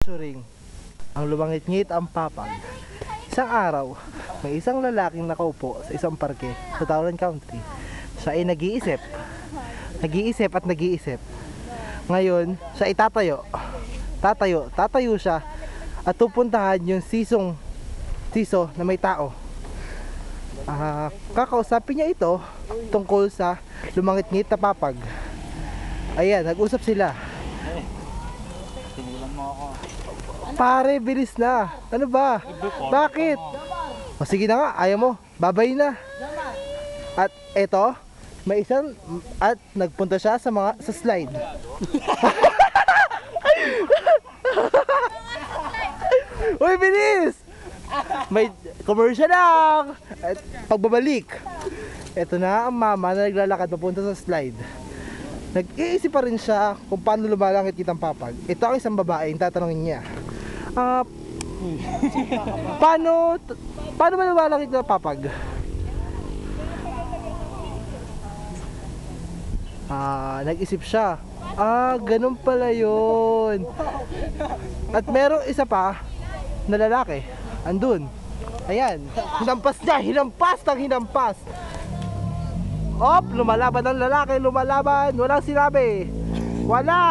featuring ang lumangit-ngit ang papag. Isang araw, may isang lalaking nakaupo sa isang parke sa Tauran County. Siya ay nag-iisip at nag-iisip. Ngayon, siya ay tatayo siya at pupuntahan yung siso na may tao. Kakausapin niya ito tungkol sa lumangit-ngit na papag. Ayan, nag-usap sila. Simulan mo ako. Pare, bilis na. Ano ba? Bakit? O sige na nga, ayaw mo. Babay na. At eto, may isang at nagpunta siya sa slide. Uy, bilis! May commercial lang. At pagbabalik, eto na ang mama na naglalakad papunta sa slide. Nag-iisip pa rin siya kung paano lumalangit kitang papag. Ito ang isang babae, yung tatanungin niya. Paano ba lumalangit kitang papag? Nag-isip siya. Ganun pala yun. At merong isa pa na lalaki. Andun. Ayan. Hinampas niya. Hinampas. Lumalaban ang lalaki. Walang sinabi. Wala.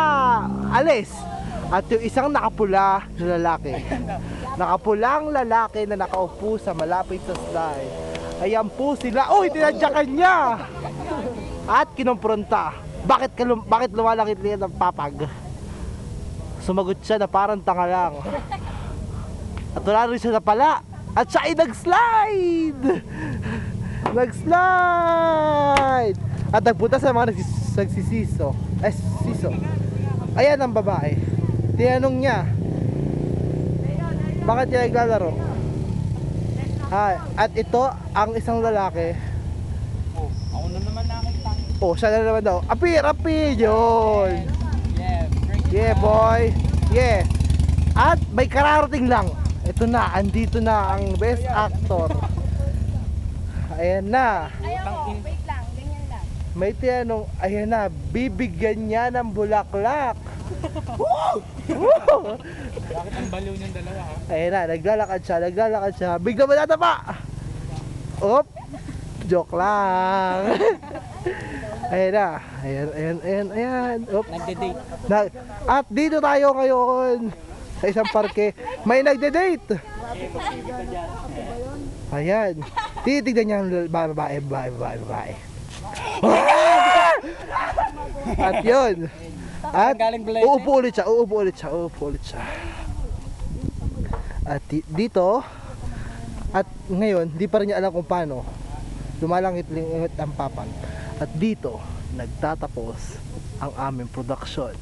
Alis. At yung isang nakapula na lalaki. Nakapulang lalaki na nakaupo sa malapit sa slide. Ayan po sila. Uy, tinadyakan niya. At kinumpronta. Bakit lumalangit liit ang papag? Sumagot siya na parang tanga lang. At wala rin siya napala. At siya ay nag-slide. At nagpunta sa mga nagsisiso. Siso. Ayan ang babae. Tinanong niya, bakit niya naglalaro? At ito ang isang lalaki. Ako na naman nakita. Siya na naman daw. Apir, yun. Yeah, boy. Yeah. At may kararating lang. Ito na, andito na ang best actor. Ayan na. Wait lang, ganyan lang. May tinanong, ayan na, bibigyan niya ng bulaklak. Bakit ang baliw niyang dalawa ha? Ayan na, naglalakad siya. Bigla ba natapa? Joke lang. Ayan na. Ayan. Nagde-date. At dito tayo ngayon sa isang parke. May nagde-date. Ayan. Titignan niya ang babae. At yun. At uupo ulit siya. At dito, at ngayon, di pa rin niya alam kung paano lumalangit-lingit ang papag. At dito, nagtatapos ang aming production.